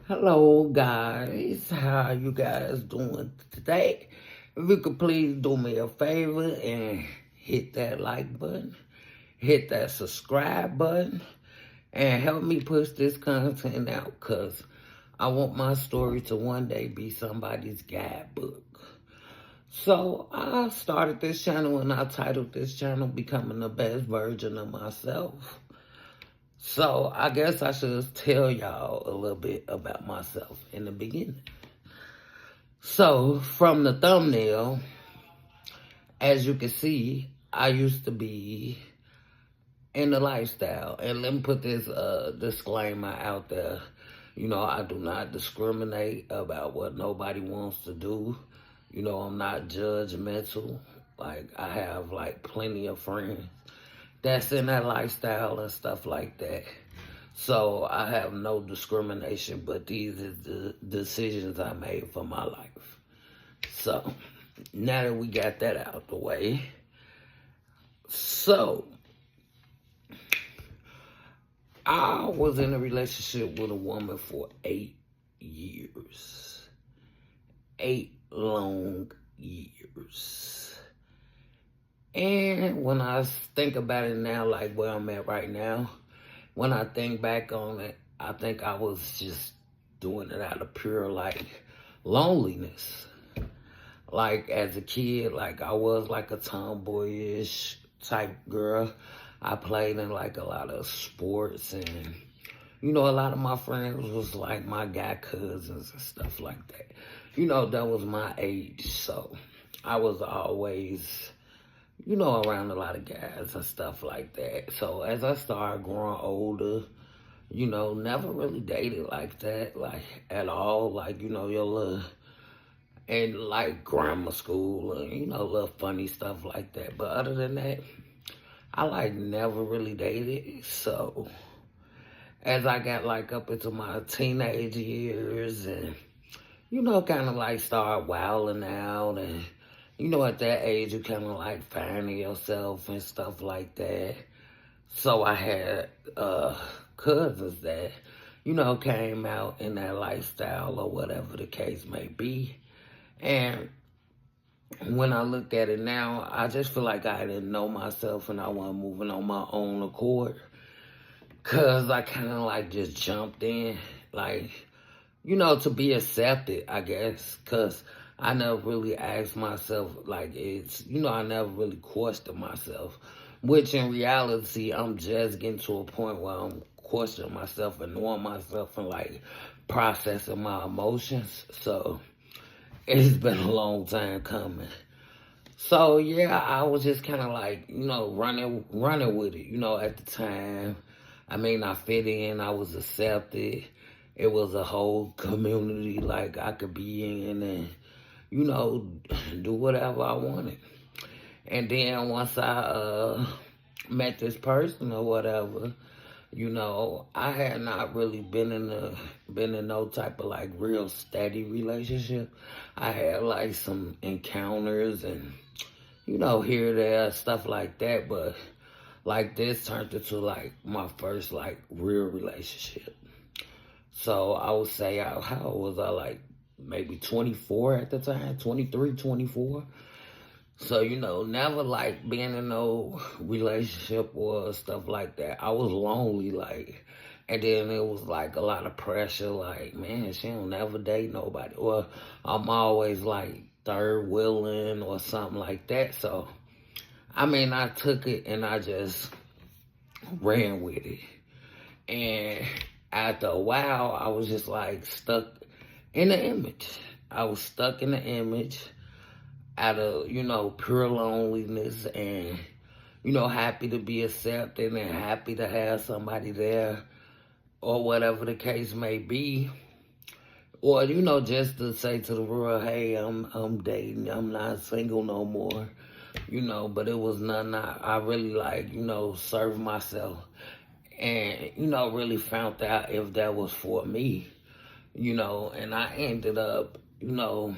Hello guys, how you guys doing today? If you could please do me a favor and hit that like button, hit that subscribe button, and help me push this content out because I want my story to one day be somebody's guidebook. So I started this channel and I titled this channel Becoming the Best Version of Myself. So I guess I should tell y'all a little bit about myself in the beginning. So from the thumbnail, as you can see, I used to be in the lifestyle. And let me put this disclaimer out there. You know, I do not discriminate about what nobody wants to do. You know, I'm not judgmental. Like, I have, like, plenty of friends that's in that lifestyle and stuff like that. So I have no discrimination, but these are the decisions I made for my life. So now that we got that out of the way, so I was in a relationship with a woman for 8 years. 8 long years. And when I think about it now, like where I'm at right now, when I think back on it, I think I was just doing it out of pure, like, loneliness. Like, as a kid, like, I was, like, a tomboyish type girl. I played in, like, a lot of sports, and, you know, a lot of my friends was, like, my guy cousins and stuff like that. You know, that was my age, so I was always, you know, around a lot of guys and stuff like that. So as I started growing older, you know, never really dated like that, like, at all. Like, you know, your little, and like grammar school and, you know, little funny stuff like that. But other than that, I, like, never really dated. So as I got, like, up into my teenage years and, you know, kind of, like, started wilding out and, you know, at that age, you kind of, like, finding yourself and stuff like that. So I had cousins that, you know, came out in that lifestyle or whatever the case may be. And when I look at it now, I just feel like I didn't know myself and I wasn't moving on my own accord. Because I kind of, like, just jumped in, like, you know, to be accepted, I guess. Because I never really asked myself, like, you know, I never really questioned myself. Which in reality, I'm just getting to a point where I'm questioning myself and knowing myself and, like, processing my emotions. So it's been a long time coming. So yeah, I was just kind of like, you know, running with it, you know, at the time. I mean, I fit in, I was accepted. It was a whole community, like, I could be in and, you know, do whatever I wanted. And then once I met this person or whatever, you know, I had not really been in no type of, like, real steady relationship. I had, like, some encounters and, you know, here, there, stuff like that. But, like, this turned into, like, my first, like, real relationship. So I would say, how old was I? Like, maybe 24 at the time, 23, 24. So, you know, never, like, being in no relationship or stuff like that. I was lonely, like, and then it was, like, a lot of pressure, like, man, she don't never date nobody. Or I'm always, like, third wheeling or something like that. So, I mean, I took it and I just ran with it. And after a while, I was just, like, stuck in the image. I was stuck in the image out of, you know, pure loneliness and, you know, happy to be accepted and happy to have somebody there or whatever the case may be. Or, you know, just to say to the world, hey, I'm dating, I'm not single no more, you know. But it was nothing I really, like, you know, served myself and, you know, really found out if that was for me, you know. And I ended up, you know,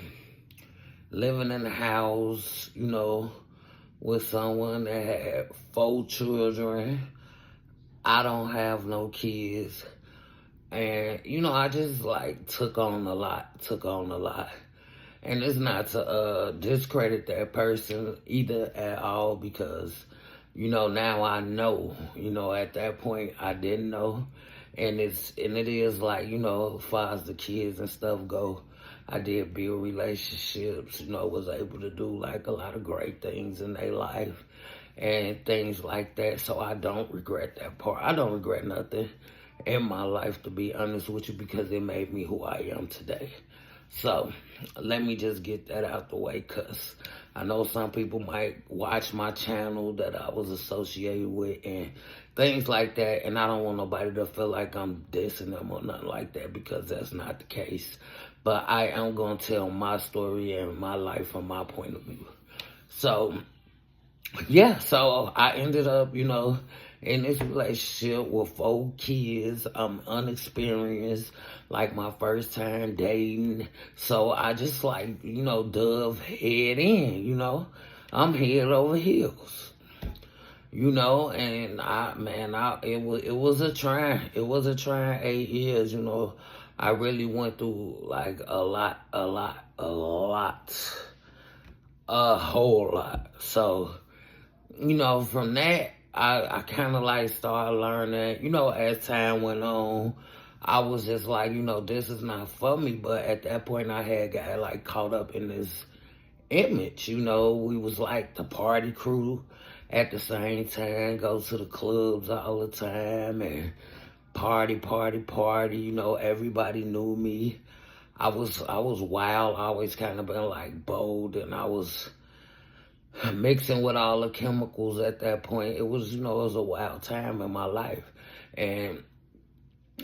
living in a house, you know, with someone that had 4 children. I don't have no kids. And, you know, I just like took on a lot. And it's not to discredit that person either at all, because, you know, now I know. You know, at that point I didn't know. And it is like, you know, as far as the kids and stuff go, I did build relationships, you know, was able to do like a lot of great things in their life and things like that. So I don't regret that part. I don't regret nothing in my life, to be honest with you, because it made me who I am today. So let me just get that out the way, because I know some people might watch my channel that I was associated with and things like that, and I don't want nobody to feel like I'm dissing them or nothing like that, because that's not the case. But I am going to tell my story and my life from my point of view. So, yeah, so I ended up, you know, in this relationship with 4 kids. I'm unexperienced, like my first time dating. So I just like, you know, dove head in, you know. I'm head over heels, you know, and it was a trying 8 years, you know. I really went through like a whole lot. So, you know, from that, I kind of like started learning, you know, as time went on. I was just like, you know, this is not for me. But at that point, I had got like caught up in this image, you know. We was like the party crew at the same time, go to the clubs all the time and party, you know. Everybody knew me. I was wild, always kind of been like bold, and I was mixing with all the chemicals at that point. It was, you know, it was a wild time in my life. And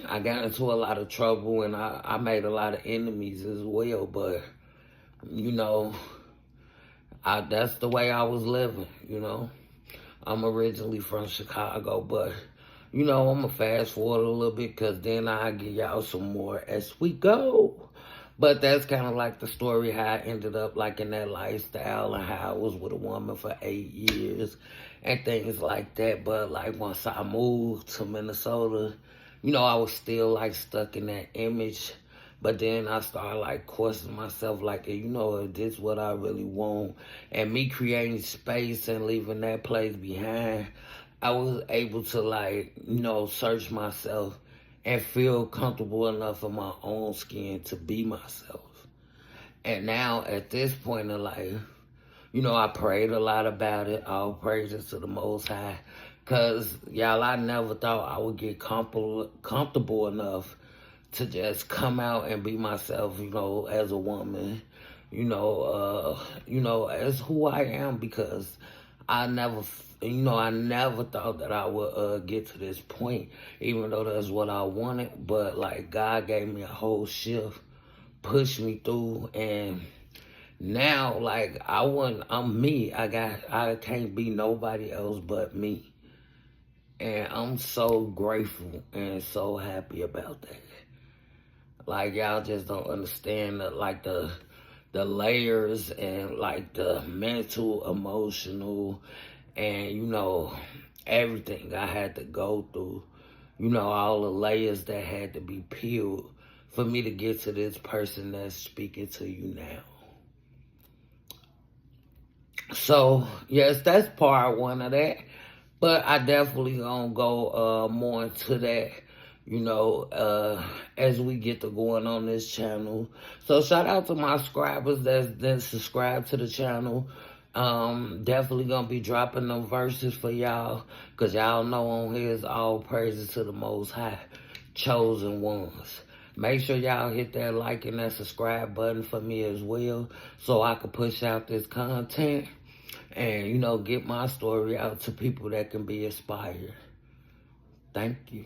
I got into a lot of trouble, and I made a lot of enemies as well. But, you know, that's the way I was living, you know. I'm originally from Chicago, but, you know, I'm going to fast forward a little bit, because then I'll give y'all some more as we go. But that's kind of like the story, how I ended up like in that lifestyle, and how I was with a woman for 8 years and things like that. But like once I moved to Minnesota, you know, I was still like stuck in that image. But then I started like questioning myself, like, you know, is this what I really want? And me creating space and leaving that place behind, I was able to like, you know, search myself and feel comfortable enough in my own skin to be myself. And now at this point in life, you know, I prayed a lot about it. All praises to the Most High. Because, y'all, I never thought I would get comfortable enough to just come out and be myself, you know, as a woman, you know, as who I am, because I never thought that I would get to this point, even though that's what I wanted. But like God gave me a whole shift, pushed me through, and now like I'm me. I can't be nobody else but me. And I'm so grateful and so happy about that. Like, y'all just don't understand the layers and like the mental, emotional, and, you know, everything I had to go through. You know, all the layers that had to be peeled for me to get to this person that's speaking to you now. So, yes, that's part 1 of that. But I definitely gonna go more into that, you know, as we get to going on this channel. So shout out to my subscribers that's subscribed to the channel. Definitely gonna be dropping them verses for y'all, because y'all know on here is all praises to the Most High, chosen ones. Make sure y'all hit that like and that subscribe button for me as well, so I can push out this content and, you know, get my story out to people that can be inspired. Thank you.